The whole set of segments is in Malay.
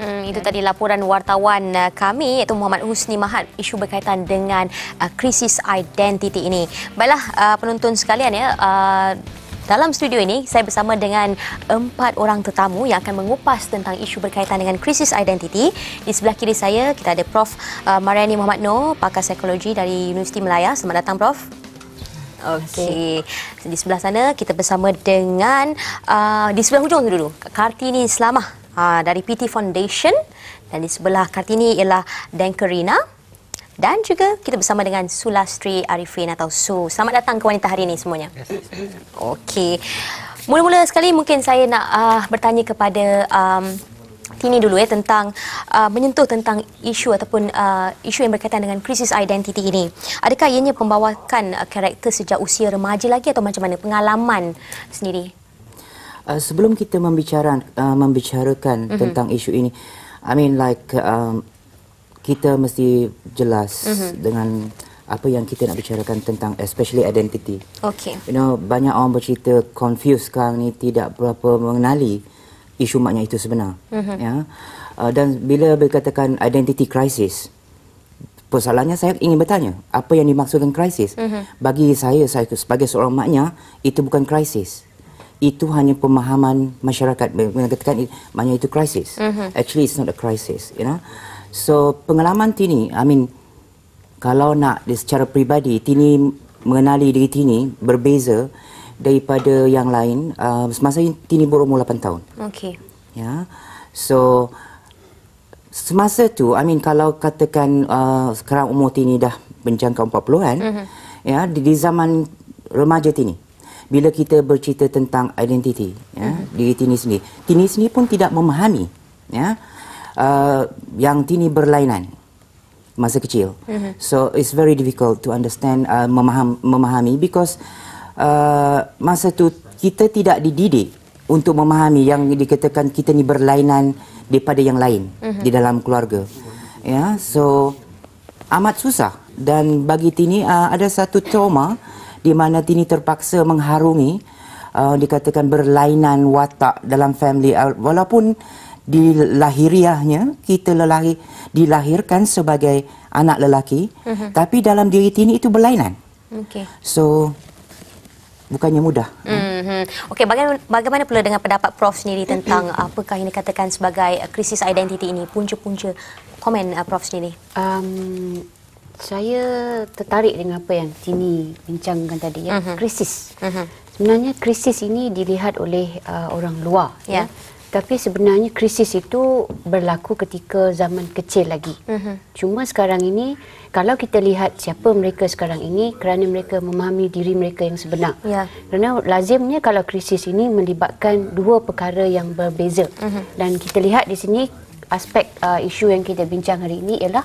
Itu tadi laporan wartawan kami iaitu Muhammad Husni Mahat, isu berkaitan dengan krisis identiti ini. Baiklah penonton sekalian ya, dalam studio ini saya bersama dengan 4 orang tetamu yang akan mengupas tentang isu berkaitan dengan krisis identiti. Di sebelah kiri saya kita ada Prof Mariani Muhammad Noor, pakar psikologi dari Universiti Malaya. Selamat datang Prof. Okey. Di sebelah sana kita bersama dengan di sebelah hujung dulu Kartini Islamah dari PT Foundation, dan di sebelah Kartini ialah Dankerina, dan juga kita bersama dengan Sulastri Arifin atau Su. Selamat datang ke Wanita Hari ini semuanya. Okey. Mula-mula sekali mungkin saya nak bertanya kepada Tini dulu tentang menyentuh tentang isu ataupun isu yang berkaitan dengan krisis identiti ini. Adakah ianya pembawakan karakter sejak usia remaja lagi atau macam mana pengalaman sendiri? Sebelum kita membicarakan tentang isu ini, I mean like kita mesti jelas dengan apa yang kita nak bicarakan tentang especially identity. Okay. You know, banyak orang bercerita confused sekarang ni, tidak berapa mengenali isu makna itu sebenar. Ya. Dan bila berkatakan identity crisis, persoalannya saya ingin bertanya, apa yang dimaksudkan krisis? Bagi saya sebagai seorang maknya, itu bukan krisis. Itu hanya pemahaman masyarakat mengatakan maknanya itu krisis. Actually it's not a crisis, you know. So pengalaman Tini, I mean kalau nak secara peribadi, Tini mengenali diri Tini berbeza daripada yang lain semasa Tini berumur 8 tahun. Okey. Ya. So semasa tu, I mean kalau katakan sekarang umur Tini dah menjangkau 40-an, ya, di zaman remaja Tini, bila kita bercerita tentang identiti, ya, diri Tini sendiri pun tidak memahami, ya, yang Tini berlainan masa kecil. So it's very difficult to understand, memahami because masa tu kita tidak dididik untuk memahami yang dikatakan kita ni berlainan daripada yang lain di dalam keluarga. Ya, so amat susah, dan bagi Tini ada satu trauma di mana Tini terpaksa mengharungi dikatakan berlainan watak dalam family, walaupun di lahiriahnya kita dilahirkan sebagai anak lelaki, tapi dalam diri Tini itu berlainan. Okay. So bukannya mudah. Okey, bagaimana pula dengan pendapat Prof sendiri tentang apakah yang dikatakan sebagai krisis identiti ini? Punca-punca komen Prof sendiri. Saya tertarik dengan apa yang Tini bincangkan tadi, ya. Krisis. Sebenarnya krisis ini dilihat oleh orang luar, ya. Tapi sebenarnya krisis itu berlaku ketika zaman kecil lagi. Cuma sekarang ini, kalau kita lihat siapa mereka sekarang ini, kerana mereka memahami diri mereka yang sebenar. Kerana lazimnya kalau krisis ini melibatkan dua perkara yang berbeza. Dan kita lihat di sini aspek isu yang kita bincang hari ini ialah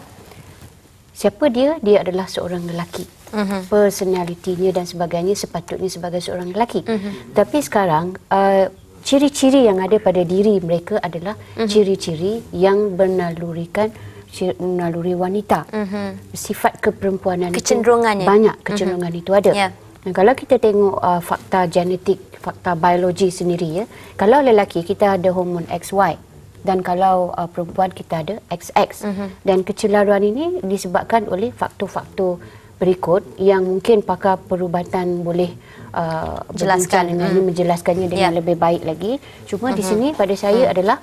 siapa dia? Dia adalah seorang lelaki. Personalitinya dan sebagainya sepatutnya sebagai seorang lelaki. Tapi sekarang ciri-ciri yang ada pada diri mereka adalah ciri-ciri yang bernalurikan naluri wanita. Sifat keperempuanan kecenderungannya. Banyak kecenderungan itu ada. Dan kalau kita tengok fakta genetik, fakta biologi sendiri, ya, kalau lelaki kita ada hormon XY, dan kalau perempuan kita ada XX. Dan kecelaruan ini disebabkan oleh faktor-faktor berikut yang mungkin pakar perubatan boleh menjelaskannya dengan lebih baik lagi. Cuma di sini pada saya adalah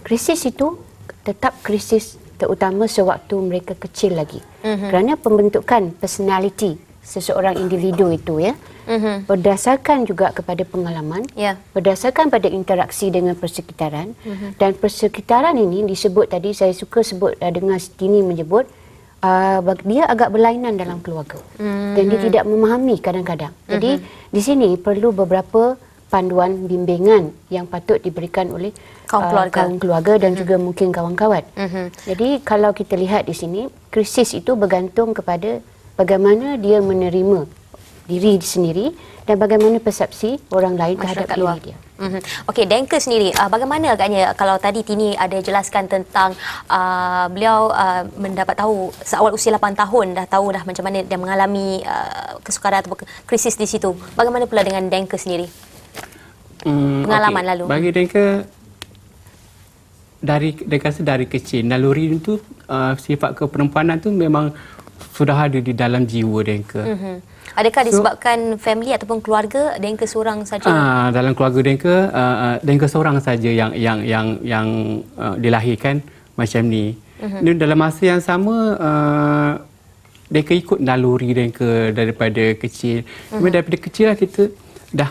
krisis itu tetap krisis terutama sewaktu mereka kecil lagi. Kerana pembentukan personality seseorang individu itu, ya, berdasarkan juga kepada pengalaman, berdasarkan pada interaksi dengan persekitaran. Dan persekitaran ini disebut tadi, saya suka sebut dengan Tini menyebut dia agak berlainan dalam keluarga. Dan dia tidak memahami kadang-kadang. Jadi di sini perlu beberapa panduan bimbingan yang patut diberikan oleh kaum keluarga dan juga mungkin kawan-kawan. Jadi kalau kita lihat di sini, krisis itu bergantung kepada bagaimana dia menerima diri sendiri dan bagaimana persepsi orang lain terhadap diri dia. Okey, Danker sendiri, bagaimana agaknya kalau tadi Tini ada jelaskan tentang beliau mendapat tahu seawal usia 8 tahun dah tahu dah macam mana dia mengalami kesukaran atau krisis di situ. Bagaimana pula dengan Danker sendiri? Pengalaman lalu. Bagi Danker, dia kata dari kecil naluri itu sifat keperempuanan tu memang sudah ada di dalam jiwa Denka. Adakah disebabkan family ataupun keluarga Denka seorang saja? Dalam keluarga Denka seorang saja yang dilahirkan macam ni. Dan dalam masa yang sama Denka ikut naluri Denka daripada kecil. Daripada kecil lah kita dah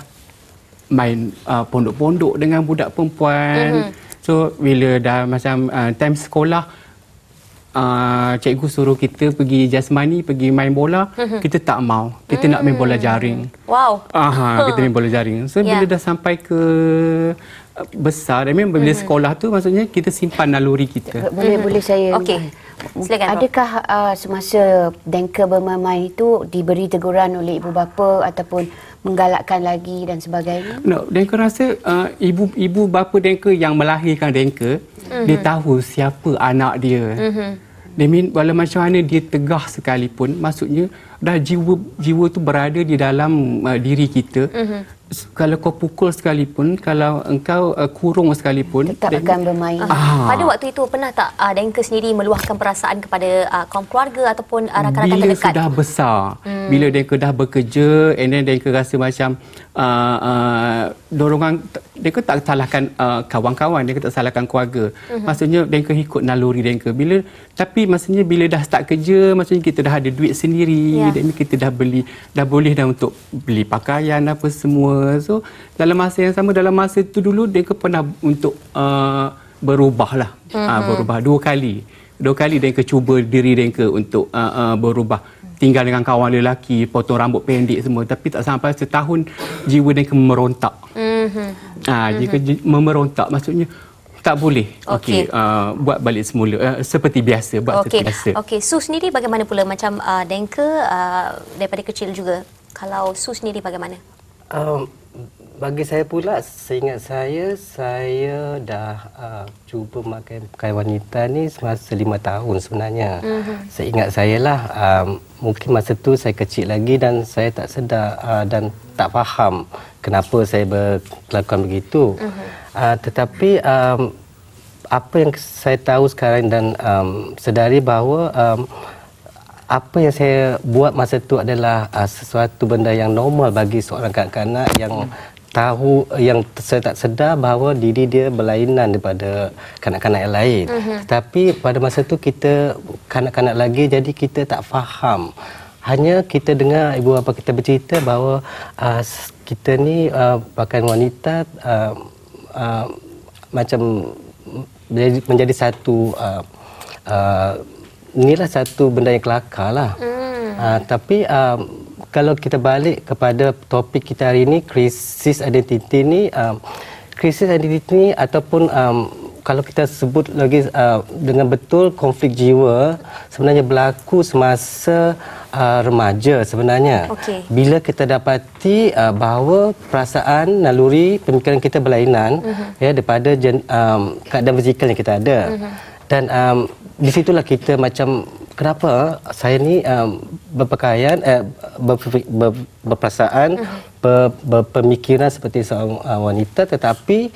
main pondok-pondok dengan budak perempuan. So bila dah macam time sekolah, cikgu suruh kita pergi jasmani, pergi main bola, kita tak mau. Kita nak main bola jaring. Wow. Kita main bola jaring. So bila dah sampai ke besar, bila sekolah tu maksudnya kita simpan naluri kita. Boleh saya. Okey. Silakan. Adakah semasa Denka bermain itu diberi teguran oleh ibu bapa ataupun menggalakkan lagi dan sebagainya? No, Denka rasa ibu bapa Denka yang melahirkan Denka, dia tahu siapa anak dia. Walau macam mana dia tegah sekalipun, maksudnya dah jiwa tu berada di dalam diri kita. Kalau kau pukul sekalipun, kalau engkau kurung sekalipun, tetap akan bermain. Pada waktu itu pernah tak Denka sendiri meluahkan perasaan kepada kaum keluarga ataupun rakan-rakan bila terdekat? Bila sudah besar, bila Denka dah bekerja, and then Denka rasa macam dorongan, Denka tak salahkan kawan-kawan, Denka tak salahkan keluarga. Maksudnya Denka ikut naluri Denka. Tapi maksudnya bila dah start kerja, maksudnya kita dah ada duit sendiri, dan kita dah boleh dah untuk beli pakaian apa semua. So dalam masa yang sama, dalam masa itu dulu Denka pernah untuk berubah lah. Berubah dua kali Denka cuba diri Denka untuk berubah, tinggal dengan kawan lelaki, potong rambut pendek semua, tapi tak sampai setahun jiwa Denka memerontak. Jika memerontak maksudnya tak boleh. Okey, buat balik semula seperti biasa, seperti biasa. Okey, Su sendiri bagaimana pula, macam Denka daripada kecil juga. Kalau Su sendiri bagaimana? Bagi saya pula, seingat saya dah cuba memakai pakaian wanita ni semasa 5 tahun sebenarnya. Seingat saya lah, mungkin masa tu saya kecil lagi dan saya tak sedar dan tak faham kenapa saya berkelakuan begitu. Tetapi apa yang saya tahu sekarang dan sedari bahawa apa yang saya buat masa itu adalah sesuatu benda yang normal bagi seorang kanak-kanak yang tahu, yang saya tak sedar bahawa diri dia berlainan daripada kanak-kanak yang lain. Tetapi pada masa itu kita kanak-kanak lagi, jadi kita tak faham. Hanya kita dengar ibu bapa kita bercerita bahawa kita ni pakaian wanita macam menjadi satu inilah satu benda yang kelakar lah. Tapi kalau kita balik kepada topik kita hari ini, krisis identiti ni, krisis identiti ni ataupun kalau kita sebut lagi dengan betul, konflik jiwa sebenarnya berlaku semasa remaja sebenarnya. Bila kita dapati bahawa perasaan, naluri, pemikiran kita berlainan daripada keadaan fizikal yang kita ada. Dan di situlah kita macam, kenapa saya ni berpakaian, berperasaan, berpemikiran seperti seorang wanita, tetapi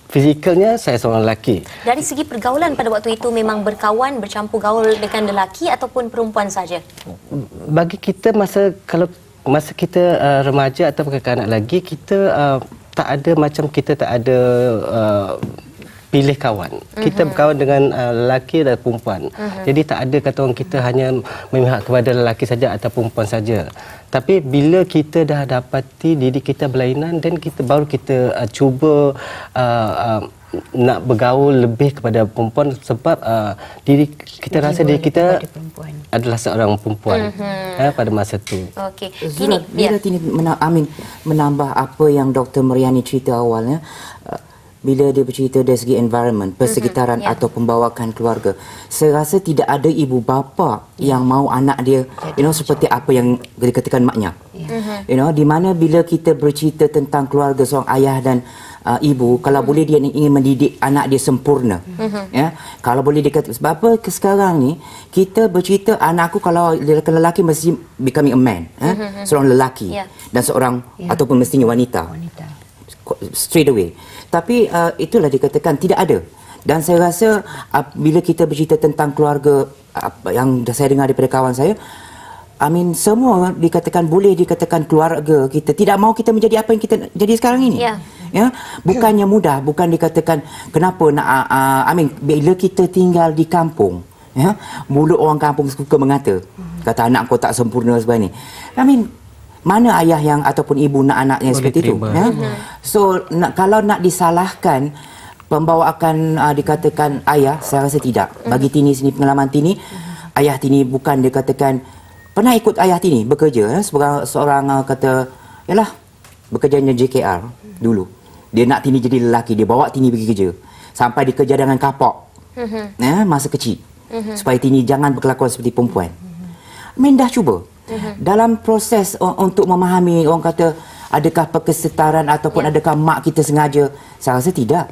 fizikalnya saya seorang lelaki. Dari segi pergaulan pada waktu itu memang berkawan, bercampur gaul dengan lelaki ataupun perempuan saja? Bagi kita masa kita remaja atau kanak-kanak lagi, kita tak ada macam kita tak ada pilih kawan. Kita berkawan dengan lelaki dan perempuan. Jadi tak ada kata orang kita hanya memihak kepada lelaki saja atau perempuan saja. Tapi bila kita dah dapati diri kita berlainan, dan baru kita cuba nak bergaul lebih kepada perempuan, sebab kita rasa diri kita adalah seorang perempuan pada masa itu. Okey. Bila Tini menambah apa yang Dr. Mariani cerita awalnya, bila dia bercerita dari segi environment, persekitaran atau pembawakan keluarga, saya rasa tidak ada ibu bapa yang mahu anak dia seperti apa yang dikatakan maknya. Di mana bila kita bercerita tentang keluarga seorang ayah dan ibu, kalau boleh dia ingin mendidik anak dia sempurna. Kalau boleh dikata, sebab apa sekarang ni kita bercerita anakku kalau lelaki mesti becoming a man, seorang lelaki, dan seorang ataupun mestinya wanita. Straight away. Tapi itulah dikatakan tidak ada. Dan saya rasa bila kita bercerita tentang keluarga, yang saya dengar daripada kawan saya, semua dikatakan boleh dikatakan keluarga kita. Tidak mahu kita menjadi apa yang kita jadi sekarang ini. Ya, bukannya mudah, bukan dikatakan kenapa nak bila kita tinggal di kampung, ya, mulut orang kampung suka mengata, kata anak kau tak sempurna sebagainya. Mana ayah yang ataupun ibu nak anaknya boleh seperti terima. Itu, ya? So kalau nak disalahkan pembawaan dikatakan ayah, saya rasa tidak. Bagi Tini sini, pengalaman Tini, ayah Tini bukan dikatakan pernah ikut ayah Tini bekerja, seorang kata yalah bekerjanya JKR dulu. Dia nak Tini jadi lelaki, dia bawa Tini pergi kerja sampai dia kerja dengan kapok masa kecil supaya Tini jangan berkelakuan seperti perempuan. Dah cuba dalam proses untuk memahami, orang kata adakah perkesetaraan ataupun adakah mak kita sengaja, saya rasa tidak.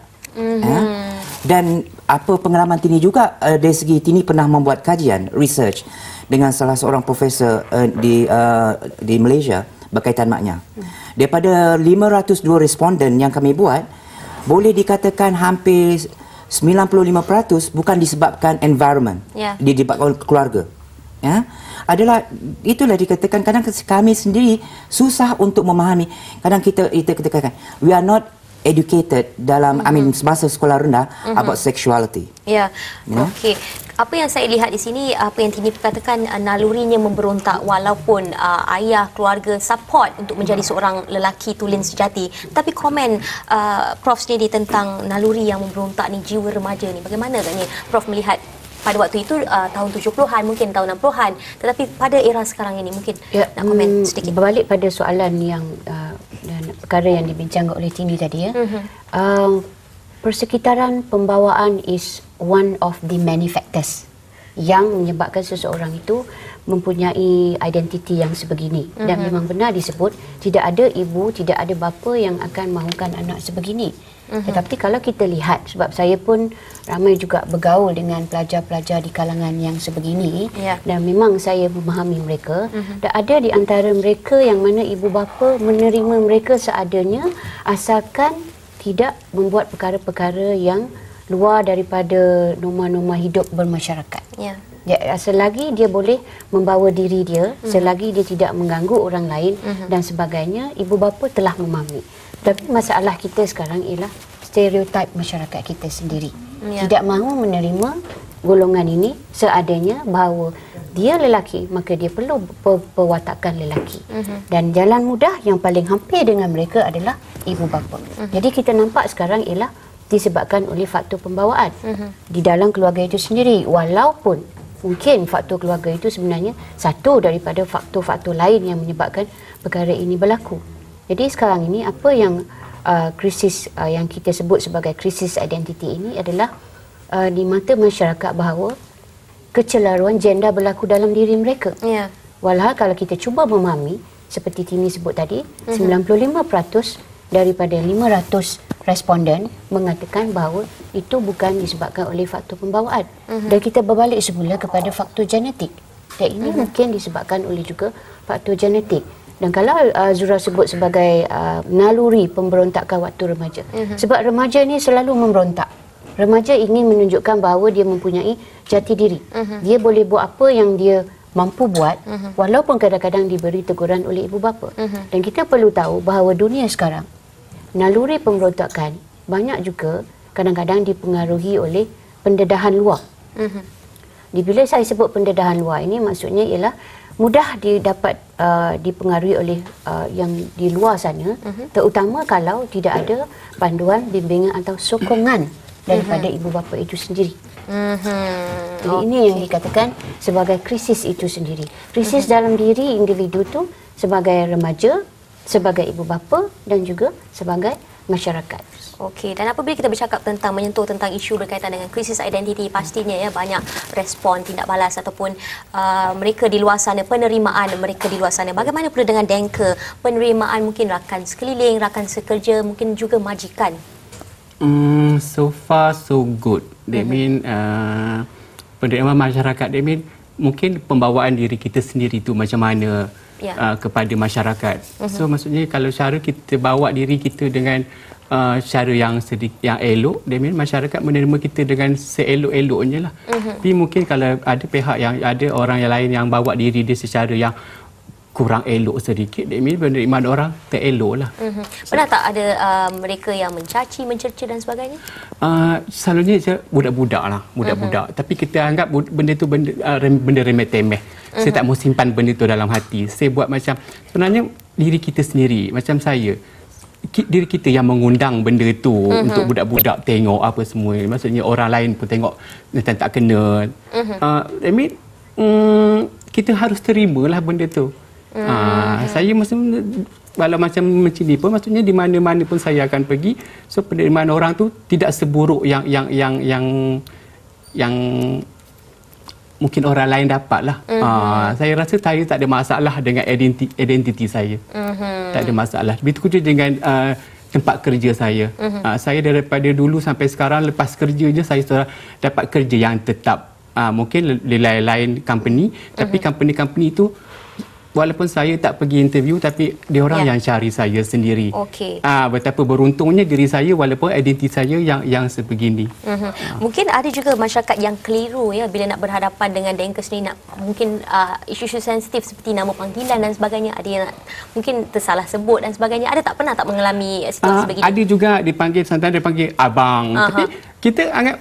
Dan apa pengalaman Tini juga dari segi Tini pernah membuat kajian research dengan salah seorang profesor di Malaysia berkaitan maknya. Daripada 502 responden yang kami buat, boleh dikatakan hampir 95% bukan disebabkan environment, disebabkan keluarga. Ya, itulah dikatakan kadang kami sendiri susah untuk memahami. Kadang kita katakan we are not educated dalam semasa sekolah rendah about sexuality. Okey. Apa yang saya lihat di sini, apa yang Tini katakan, nalurinya memberontak walaupun ayah, keluarga support untuk menjadi seorang lelaki tulen sejati. Tapi komen Prof sendiri tentang naluri yang memberontak ni, jiwa remaja ni, bagaimana agaknya Prof melihat pada waktu itu tahun 70-an, mungkin tahun 60-an, tetapi pada era sekarang ini mungkin nak komen sedikit. Berbalik pada soalan yang dan perkara yang dibincangkan oleh Tini tadi, persekitaran pembawaan is one of the many factors yang menyebabkan seseorang itu mempunyai identiti yang sebegini. Dan memang benar disebut tidak ada ibu, tidak ada bapa yang akan mahukan anak sebegini. Tetapi kalau kita lihat, sebab saya pun ramai juga bergaul dengan pelajar-pelajar di kalangan yang sebegini, dan memang saya memahami mereka, dan ada di antara mereka yang mana ibu bapa menerima mereka seadanya asalkan tidak membuat perkara-perkara yang luar daripada norma-norma hidup bermasyarakat. Selagi dia boleh membawa diri dia, selagi dia tidak mengganggu orang lain dan sebagainya, ibu bapa telah memahami. Tapi masalah kita sekarang ialah stereotip masyarakat kita sendiri. Tidak mahu menerima golongan ini seadanya, bahawa dia lelaki, maka dia perlu perwatakan lelaki. Dan jalan mudah yang paling hampir dengan mereka adalah ibu bapa. Jadi kita nampak sekarang ialah disebabkan oleh faktor pembawaan di dalam keluarga itu sendiri, walaupun mungkin faktor keluarga itu sebenarnya satu daripada faktor-faktor lain yang menyebabkan perkara ini berlaku. Jadi sekarang ini apa yang krisis yang kita sebut sebagai krisis identiti ini adalah di mata masyarakat bahawa kecelaruan gender berlaku dalam diri mereka. Walhal kalau kita cuba memahami, seperti Tini sebut tadi, 95% daripada 500 responden mengatakan bahawa itu bukan disebabkan oleh faktor pembawaan. Dan kita berbalik semula kepada faktor genetik. Dan ini mungkin disebabkan oleh juga faktor genetik. Dan kalau Zura sebut sebagai naluri pemberontakan waktu remaja. Sebab remaja ni selalu memberontak. Remaja ingin menunjukkan bahawa dia mempunyai jati diri. Dia boleh buat apa yang dia mampu buat, walaupun kadang-kadang diberi teguran oleh ibu bapa. Dan kita perlu tahu bahawa dunia sekarang, naluri pemberontakan banyak juga kadang-kadang dipengaruhi oleh pendedahan luar. Bila saya sebut pendedahan luar ini, maksudnya ialah mudah didapat dipengaruhi oleh yang di luar sana, terutama kalau tidak ada panduan, bimbingan atau sokongan daripada ibu bapa itu sendiri. Jadi ini yang dikatakan sebagai krisis itu sendiri. Krisis dalam diri individu tu sebagai remaja, sebagai ibu bapa dan juga sebagai masyarakat. Okey, dan apabila kita bercakap tentang menyentuh tentang isu berkaitan dengan krisis identiti, pastinya banyak respon tindak balas ataupun mereka di luar sana, penerimaan mereka di luar sana. Bagaimana pula dengan dengka penerimaan mungkin rakan sekeliling, rakan sekerja, mungkin juga majikan? So far so good. That mean penerimaan masyarakat, that mean mungkin pembawaan diri kita sendiri tu macam mana kepada masyarakat. So maksudnya kalau cara kita bawa diri kita dengan cara yang yang elok, masyarakat menerima kita dengan seelok-eloknya lah. Tapi mungkin kalau ada pihak yang ada orang yang lain yang bawa diri dia secara yang kurang elok sedikit, penerimaan orang terelok lah. Pernah tak ada mereka yang mencaci, mencerca dan sebagainya? Selalunya budak-budak lah, budak-budak. Tapi kita anggap benda tu benda remeh-temeh. Saya tak mau simpan benda tu dalam hati. Saya buat macam, sebenarnya diri kita sendiri, macam saya, diri kita yang mengundang benda tu untuk budak-budak tengok apa semua. Maksudnya orang lain pun tengok macam tak kena. Kita harus terimalah benda tu. Saya maksudnya kalau macam ini pun, maksudnya di mana-mana pun saya akan pergi, so penerimaan orang tu tidak seburuk yang mungkin orang lain dapatlah. Saya rasa saya tak ada masalah dengan identiti saya. Tak ada masalah. Begitu juga dengan tempat kerja saya. Saya daripada dulu sampai sekarang, lepas kerja je saya sudah dapat kerja yang tetap. Mungkin lain-lain company, tapi company-company itu walaupun saya tak pergi interview, tapi dia orang yang cari saya sendiri. Betapa beruntungnya diri saya walaupun identiti saya yang sebegini. Mungkin ada juga masyarakat yang keliru ya bila nak berhadapan dengan Denka sendiri, nak mungkin isu-isu sensitif seperti nama panggilan dan sebagainya, ada yang mungkin tersalah sebut dan sebagainya. Ada tak pernah tak mengalami situasi begini? Ada juga dipanggil, sometimes dipanggil abang. Tapi kita anggap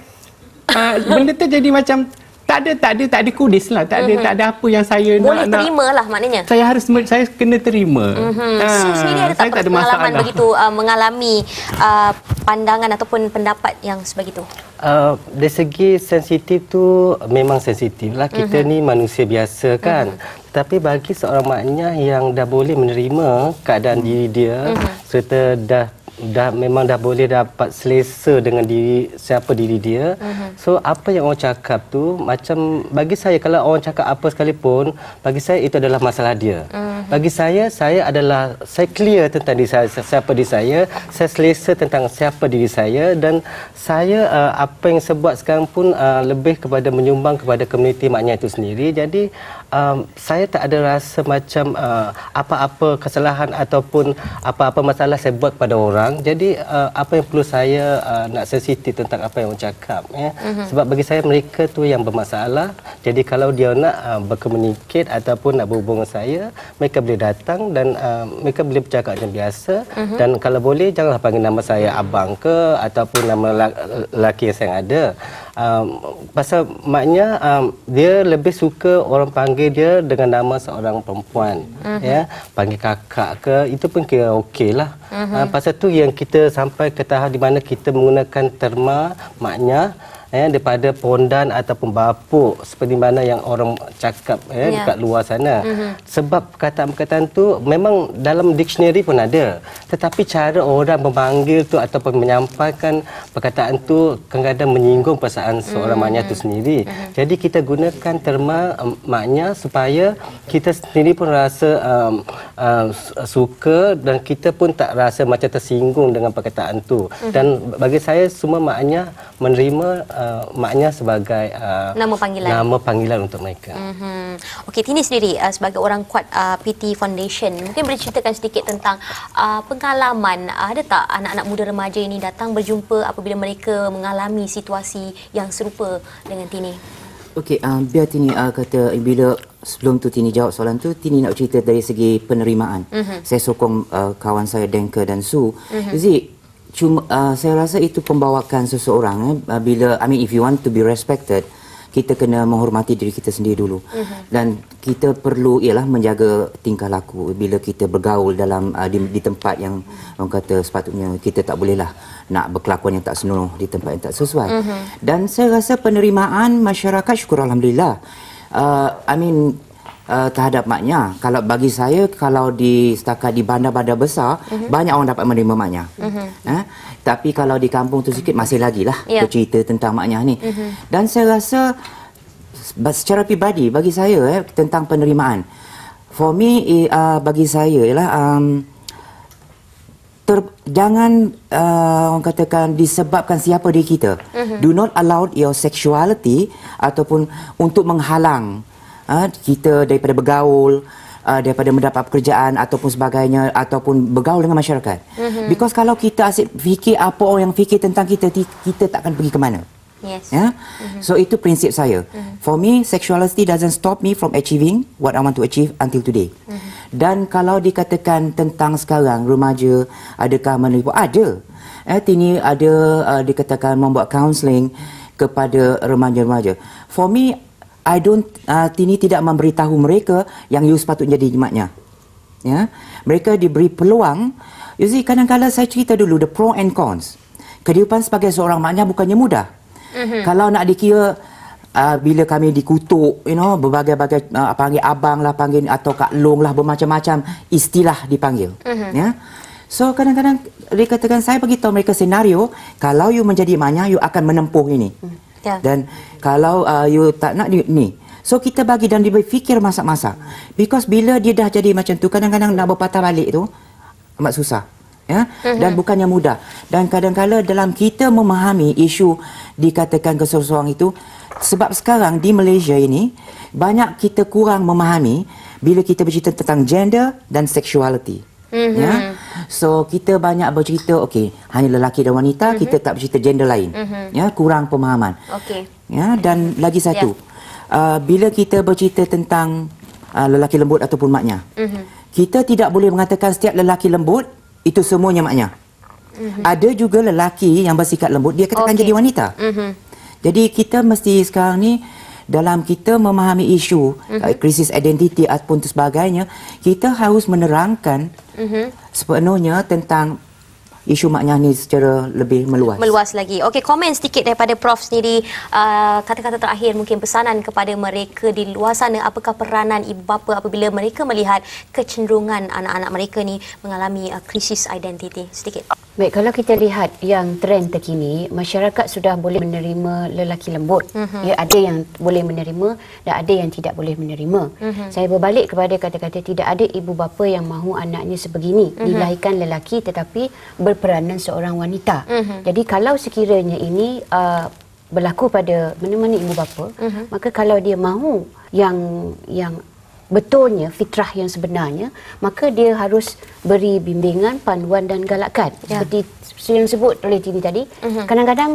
benda tu jadi macam tak ada kudis lah, tak ada apa yang saya boleh terima lah maknanya. Saya kena terima. So sendiri ada tak pengalaman begitu mengalami pandangan ataupun pendapat yang sebegitu? Dari segi sensitif tu memang sensitif lah. Kita ni manusia biasa kan. Tapi bagi seorang maknya yang dah boleh menerima keadaan diri dia, serta memang dah boleh dapat selesa dengan siapa diri dia. So apa yang orang cakap tu, macam bagi saya, kalau orang cakap apa sekalipun, bagi saya itu adalah masalah dia. Bagi saya clear tentang diri saya, siapa diri saya selesa tentang siapa diri saya, dan saya apa yang saya buat sekarang pun lebih kepada menyumbang kepada komuniti maknya itu sendiri. Jadi saya tak ada rasa macam apa-apa kesalahan ataupun apa-apa masalah saya buat pada orang. Jadi apa yang perlu saya nak sensitif tentang apa yang orang cakap ya. Sebab bagi saya mereka tu yang bermasalah. Jadi kalau dia nak berkomunikasi ataupun nak berhubung dengan saya, mereka boleh datang dan mereka boleh bercakap macam biasa. Dan kalau boleh janganlah panggil nama saya abang ke ataupun nama lelaki yang saya ada. Pasal maknya dia lebih suka orang panggil dia dengan nama seorang perempuan, ya, panggil kakak ke, itu pun kira okey lah. Pasal tu yang kita sampai ke tahap di mana kita menggunakan terma maknya daripada pondan ataupun bapuk seperti mana yang orang cakap dekat luar sana. Sebab perkataan-perkataan tu memang dalam dictionary pun ada, tetapi cara orang memanggil tu ataupun menyampaikan perkataan tu kadang-kadang menyinggung perasaan seorang maknya tu sendiri. Jadi kita gunakan terma maknya supaya kita sendiri pun rasa suka dan kita pun tak rasa macam tersinggung dengan perkataan tu. Dan bagi saya semua maknya menerima maknya sebagai nama panggilan untuk mereka. Okey, Tini sendiri sebagai orang kuat PT Foundation, mungkin boleh ceritakan sedikit tentang pengalaman, ada tak anak-anak muda remaja ini datang berjumpa apabila mereka mengalami situasi yang serupa dengan Tini? Okey, biar Tini kata, bila sebelum tu Tini jawab soalan tu, Tini nak cerita dari segi penerimaan. Saya sokong kawan saya Denka dan Su. Saya rasa itu pembawakan seseorang. Bila, if you want to be respected, kita kena menghormati diri kita sendiri dulu. Dan kita perlu ialah menjaga tingkah laku bila kita bergaul dalam di tempat yang orang kata sepatutnya kita tak bolehlah nak berkelakuan yang tak senonoh di tempat yang tak sesuai. Dan saya rasa penerimaan masyarakat, syukur alhamdulillah. Terhadap maknya, kalau bagi saya, kalau setakat di bandar-bandar besar, banyak orang dapat menerima maknya. Tapi kalau di kampung tu sikit, masih lagi lah bercerita tentang maknya ni. Dan saya rasa secara pribadi bagi saya tentang penerimaan, for me bagi saya ialah jangan orang katakan disebabkan siapa diri kita. Do not allow your sexuality ataupun untuk menghalang kita daripada bergaul, daripada mendapat pekerjaan ataupun sebagainya ataupun bergaul dengan masyarakat. Because kalau kita asyik fikir apa orang yang fikir tentang kita, kita takkan pergi ke mana. Yes. Ya? So itu prinsip saya. For me, sexuality doesn't stop me from achieving what I want to achieve until today. Dan kalau dikatakan tentang sekarang remaja adakah menipu? Ada. Tini ada dikatakan membuat counselling kepada remaja-remaja. For me, Tini tidak memberitahu mereka yang you sepatutnya jadi jimatnya. Ya, mereka diberi peluang. You see, kadang-kadang saya cerita dulu the pro and cons. Kehidupan sebagai seorang maknya bukannya mudah. Kalau nak dikira bila kami dikutuk, berbagai-bagai panggil abang lah, panggil atau Kak Long lah, bermacam-macam istilah dipanggil. Ya. So kadang-kadang dikatakan saya beritahu mereka senario, kalau you menjadi maknya, you akan menempuh ini. Dan kalau you tak nak ni. So kita bagi dan dia berfikir masak-masak. Because bila dia dah jadi macam tu, kadang-kadang nak berpatah balik tu amat susah. Ya? Dan bukannya mudah. Dan kadang-kadang dalam kita memahami isu dikatakan kesesuaian itu, sebab sekarang di Malaysia ini banyak kita kurang memahami bila kita bercerita tentang gender dan sexuality. Ya? So kita banyak bercerita okey, hanya lelaki dan wanita, kita tak bercerita gender lain. Ya, kurang pemahaman. Ya, dan lagi satu. Bila kita bercerita tentang lelaki lembut ataupun maknya, kita tidak boleh mengatakan setiap lelaki lembut itu semuanya maknya. Ada juga lelaki yang bersikap lembut, dia katakan jadi wanita. Jadi kita mesti sekarang ni dalam kita memahami isu krisis identiti ataupun sebagainya, kita harus menerangkan sepenuhnya tentang isu maknya ni secara lebih meluas. Meluas lagi. Okey, komen sedikit daripada Prof sendiri, kata-kata terakhir mungkin pesanan kepada mereka di luar sana, apakah peranan ibu bapa apabila mereka melihat kecenderungan anak-anak mereka ni mengalami krisis identiti? Sedikit. Baik, kalau kita lihat yang trend terkini, masyarakat sudah boleh menerima lelaki lembut. Ya, ada yang boleh menerima dan ada yang tidak boleh menerima. Saya berbalik kepada kata-kata tidak ada ibu bapa yang mahu anaknya sebegini, dilahirkan lelaki tetapi berperanan seorang wanita. Jadi kalau sekiranya ini berlaku pada mana-mana ibu bapa, maka kalau dia mahu yang betulnya fitrah yang sebenarnya, maka dia harus beri bimbingan, panduan dan galakan. Seperti yang sebut oleh Tini tadi, kadang-kadang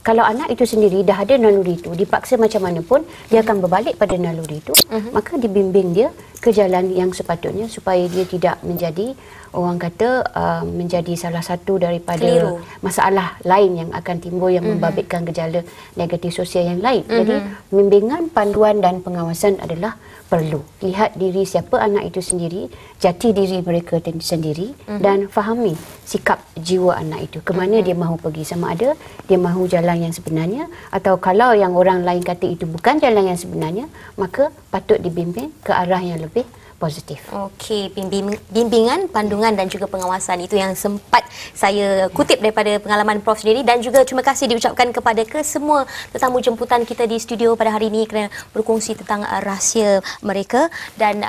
kalau anak itu sendiri dah ada naluri itu, dipaksa macam mana pun dia akan berbalik pada naluri itu, maka dibimbing dia ke jalan yang sepatutnya supaya dia tidak menjadi, orang kata, menjadi salah satu daripada keliru masalah lain yang akan timbul yang membabitkan gejala negatif sosial yang lain. Jadi bimbingan, panduan dan pengawasan adalah perlu. Lihat diri siapa anak itu sendiri, jati diri mereka sendiri dan fahami sikap jiwa anak itu. Ke mana dia mahu pergi, sama ada dia mahu jalan yang sebenarnya atau kalau yang orang lain kata itu bukan jalan yang sebenarnya, maka patut dibimbing ke arah yang lebih positif. Okey, bimbingan, panduan dan juga pengawasan itu yang sempat saya kutip daripada pengalaman Prof sendiri, dan juga terima kasih diucapkan kepada kesemua tetamu jemputan kita di studio pada hari ini kerana berkongsi tentang rahsia mereka, dan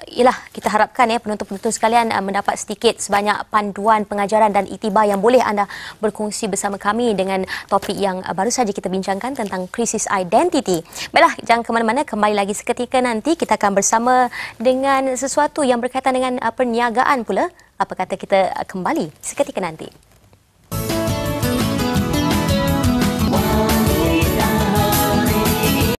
ialah kita harapkan penonton-penonton sekalian mendapat sedikit sebanyak panduan, pengajaran dan iktibar yang boleh anda berkongsi bersama kami dengan topik yang baru saja kita bincangkan tentang krisis identiti. Baiklah, jangan ke mana-mana, kembali lagi seketika nanti kita akan bersama dengan sesuatu yang berkaitan dengan perniagaan pula. Apa kata kita kembali seketika nanti.